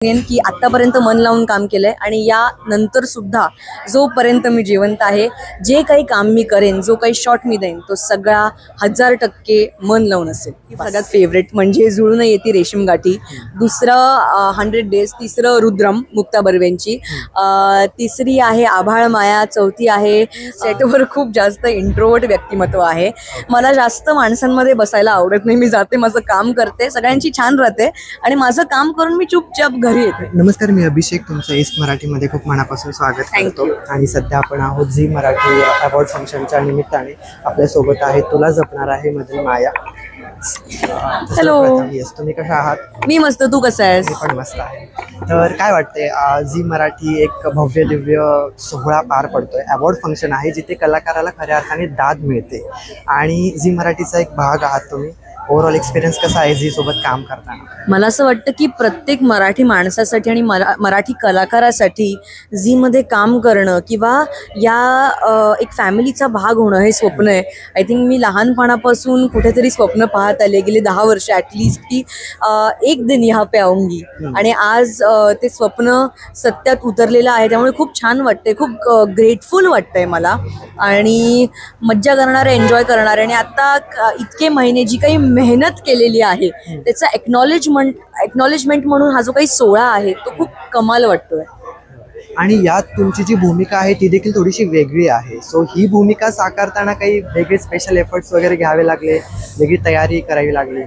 की आतापर्यंत मन लावून काम केलंय आणि या नंतर सुद्धा जोपर्यंत मी जिवंत आहे, जे काही काम मी करेन, जो काही शॉट मी देईन, तो सगळा 1000% मन लावून असेल. सगळ्यात फेवरेट म्हणजे जुळून येती रेशीम गाठी, दुसरं 100 डेज, तिसरं रुद्रम मुक्ता बर्वेंची, तिसरी आहे आभाळ माया, चौथी आहे सेटवर खूप जास्त इंट्रोवर्ट व्यक्तिमत्व आहे. मला जास्त माणसांमध्ये बसायला आवडत नाही. मी जाते, माझं काम करते, सगळ्यांची छान राहते आणि माझं काम करून मी चुपचाप घरी येते. नमस्कार, मी अभिषेक, तुमचं ईस्ट मराठीमध्ये खूप मनापासून स्वागत करतो. आणि सध्या आपण आहोत झी मराठी अवॉर्ड फंक्शनच्या निमित्ताने. आपल्यासोबत आहे तुला जपणार आहे मधली माया. हॅलो, तुम्ही कशा आहात? मी मस्त, तू कसा आहेस? मी पण मस्त आहे. तर काय वाटते, झी मराठी एक भव्य दिव्य सोहळा पार पडतोय. अवॉर्ड फंक्शन आहे जिथे कलाकाराला खऱ्या अर्थाने दाद मिळते आणि झी मराठीचा एक भाग आहात तुम्ही. ओव्हरऑल एक्सपिरियन्स कसा आहे झी सोबत काम करताना? मला असं वाटतं की प्रत्येक मराठी माणसासाठी आणि मराठी कलाकारासाठी झीमध्ये काम करणं किंवा या एक फॅमिलीचा भाग होणं हे स्वप्न आहे. आय थिंक मी लहानपणापासून कुठेतरी स्वप्न पाहत आले गेली 10 वर्ष ॲटलिस्ट, की एक दिन यहाँ पे आऊंगी, आणि आज ते स्वप्न सत्यात उतरलेलं आहे. त्यामुळे खूप छान वाटते, खूप ग्रेटफुल वाटतंय मला आणि मज्जा करणारे, एन्जॉय करणारे आणि आता इतके महिने जी काही मेहनत केलेली आहे त्याचा एक्नॉलेजमेंट म्हणून हा जो काही सोहळा आहे तो खूप कमाल वाटतोय. आणि यात तुमची जी भूमिका आहे ती देखील थोडीशी वेगळी आहे. सो ही भूमिका साकारताना काही वेगळे स्पेशल एफर्ट्स वगैरे घ्यावे लागले, वेगळी तयारी करावी लागली?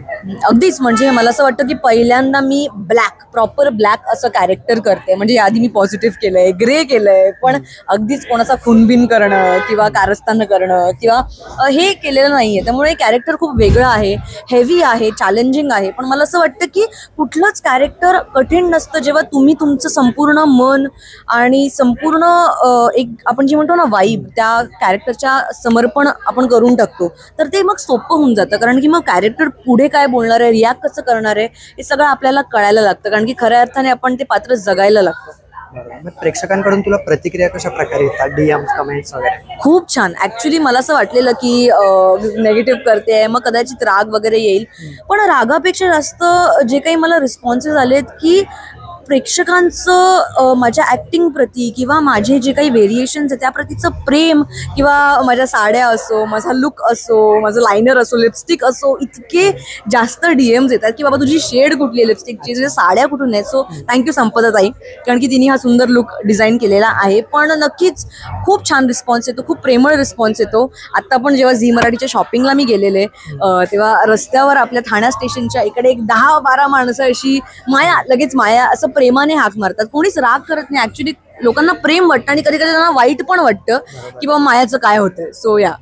अगदीच, म्हणजे मला असं वाटतं की पहिल्यांदा मी प्रॉपर ब्लॅक असं कॅरेक्टर करते. म्हणजे आधी मी पॉझिटिव्ह केलंय, ग्रे केलंय, पण अगदीच कोणाचा खूनबिन करणं किंवा कारस्थान करणं किंवा हे केलेलं नाहीये. त्यामुळे कॅरेक्टर खूप वेगळं आहे, हेवी आहे, चॅलेंजिंग आहे. पण मला असं वाटतं की कुठलंच कॅरेक्टर कठीण नसतं जेव्हा तुम्ही तुमचं संपूर्ण मन आणि संपूर्ण एक आपण जे म्हणतो ना वाईब त्या कॅरेक्टरच्या समर्पण आपण करून टाकतो, तर ते मग सोपं होऊन जातं. कारण की मग कॅरेक्टर पुढे काय बोलणार आहे, रिॲक्ट कसं करणार आहे, हे सगळं आपल्याला कळायला लागतं. कारण की खऱ्या अर्थाने आपण ते पात्र जगायला लागतं. मग प्रेक्षकांकडून तुला प्रतिक्रिया कशा प्रकारे येतात, डीएम्स, कमेंट्स वगैरे? खूप छान. ॲक्च्युली मला असं वाटलेलं की नेगेटिव्ह करते, मग कदाचित राग वगैरे येईल, पण रागापेक्षा जास्त जे काही मला रिस्पॉन्सेस आलेत की प्रेक्षकांचं माझ्या ॲक्टिंग प्रती किंवा माझे जे काही व्हेरिएशन्स आहेत त्याप्रतीचं प्रेम, किंवा माझ्या साड्या असो, माझा लुक असो, माझं लायनर असो, लिपस्टिक असो, इतके जास्त DMs येतात की बाबा तुझी शेड कुठली आहे लिपस्टिकची, तुझ्या साड्या कुठून आहेत. सो थँक्यू संपदा ताई, कारण की तिने हा सुंदर लुक डिझाईन केलेला आहे. पण नक्कीच खूप छान रिस्पॉन्स येतो, खूप प्रेमळ रिस्पॉन्स येतो. आत्ता पण जेव्हा झी मराठीच्या शॉपिंगला मी गेलेले तेव्हा रस्त्यावर आपल्या ठाणा स्टेशनच्या इकडे एक 10-12 माणसं अशी लगेच माया असं प्रेमाने हाक मारतात. कोणीच राग करत नाही. ऍक्च्युली लोकांना प्रेम वाटतं आणि कधी कधी त्यांना वाईट पण वाटतं की बाबा मायाचं काय होतंय. सो या.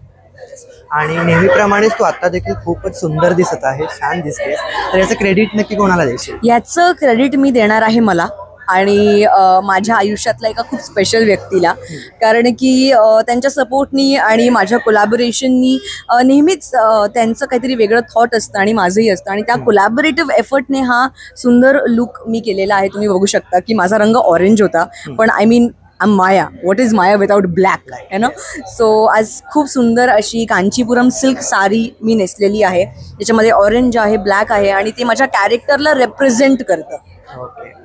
आणि नेहमीप्रमाणेच तू आता देखील खूपच सुंदर दिसत आहे, छान दिसतेस. तर याचं क्रेडिट नक्की कोणाला देशील? याचं क्रेडिट मी देणार आहे मला आणि माझ्या आयुष्यातल्या एका खूप स्पेशल व्यक्तीला. कारण की त्यांच्या सपोर्टनी आणि माझ्या कोलॅबोरेशननी नेहमीच त्यांचं काहीतरी वेगळं थॉट असतं आणि माझंही असतं, आणि त्या कोलॅबोरेटिव्ह एफर्टने हा सुंदर लुक मी केलेला आहे. तुम्ही बघू शकता की माझा रंग ऑरेंज होता, पण I mean Maya, what is Maya without black, है ना. सो आज खूप सुंदर अशी कांचीपुरम सिल्क साडी मी नेसलेली आहे, त्याच्यामध्ये ऑरेंज आहे, ब्लॅक आहे, आणि ते माझ्या कॅरेक्टरला रिप्रेझेंट करतं. ओके,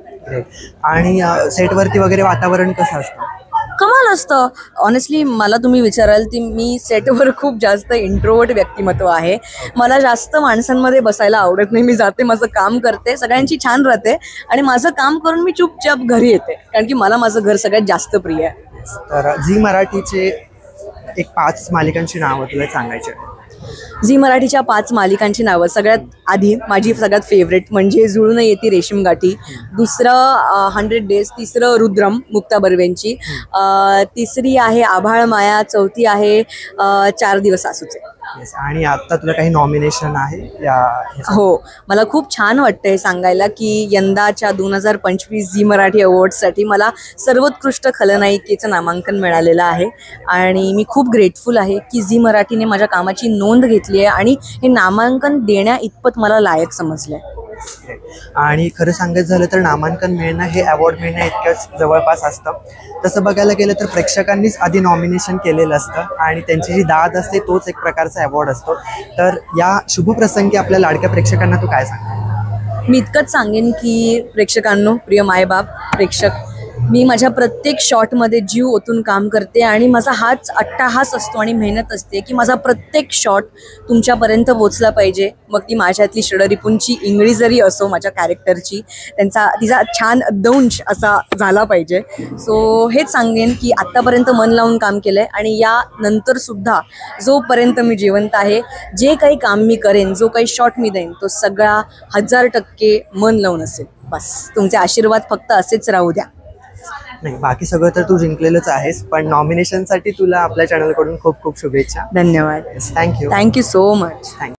आणि सेटवरती वगैरे वातावरण कसं असतं? कमाल असतं. ऑनेस्टली मला तुम्ही विचाराल की मी सेटवर खूप जास्त इंट्रोवर्ट व्यक्तिमत्व आहे. मला जास्त माणसांमध्ये बसायला आवडत नाही. मी जाते, माझं काम करते, सगळ्यांची छान राहते आणि माझं काम करून मी चुपचाप घरी येते, कारण की मला माझं घर सगळ्यात जास्त प्रिय आहे. तर झी मराठीचे एक 5 मालिकांची नावं तुला सांगायची आहेत. झी मराठीच्या 5 मालिकांची नावं. सगळ्यात आधी माझी सगळ्यात फेवरेट म्हणजे जुळून येती रेशीम गाठी, दुसरं 100 डेज, तिसरं रुद्रम मुक्ता बर्वेंची, तिसरी आहे आभाळ माया, चौथी आहे 4 दिवस आसूचे. आणि आता तुला काही नॉमिनेशन आहे या? हो, मला खूप छान वाटतं हे सांगायला की यंदाच्या 2025 झी मराठी अवॉर्ड्ससाठी मला सर्वोत्कृष्ट खलनायिकेचं नामांकन मिळालेलं आहे आणि मी खूप ग्रेटफुल आहे की झी मराठीने माझ्या कामाची नोंद घेतली आहे आणि हे नामांकन देण्या इतपत मला लायक समजलं आहे. आणि खरं सांगायचं झालं तर नामांकन मिळणं हे अवॉर्ड मिळणं इतकंच जवळपास असतं. तसं बघायला गेलं तर प्रेक्षकांनीच आधी नॉमिनेशन केलेलं असतं आणि त्यांची जी दाद असते तोच एक प्रकारचा अवॉर्ड असतो. तर या शुभप्रसंगी आपल्या लाडक्या प्रेक्षकांना तू काय सांगणार? मी इतकंच सांगेन की प्रेक्षकांनो, प्रिय मायबाप, प्रेक्षक, मी माझ्या प्रत्येक शॉटमध्ये जीव ओतून काम करते आणि माझा हाच अट्टाहास असतो आणि मेहनत असते की माझा प्रत्येक शॉट तुमच्यापर्यंत पोचला पाहिजे. मग ती माझ्यातली षडरिपूंची इंगळी जरी असो, माझ्या कॅरेक्टरची, तिचा छान दंश असा झाला पाहिजे. सो हेच सांगेन की आत्तापर्यंत मन लावून काम केलं आहे आणि यानंतरसुद्धा जोपर्यंत मी जिवंत आहे, जे काही काम मी करेन, जो काही शॉट मी देईन, तो सगळा 1000% मन लावून असेल. बस तुमचे आशीर्वाद फक्त असेच राहू द्या. नाही, बाकी सगळं तर तू जिंकलेलंच आहेस, पण नॉमिनेशनसाठी तुला आपल्या चॅनलकडून खूप खूप शुभेच्छा. धन्यवाद. Thank you. Thank you so much. Thank you.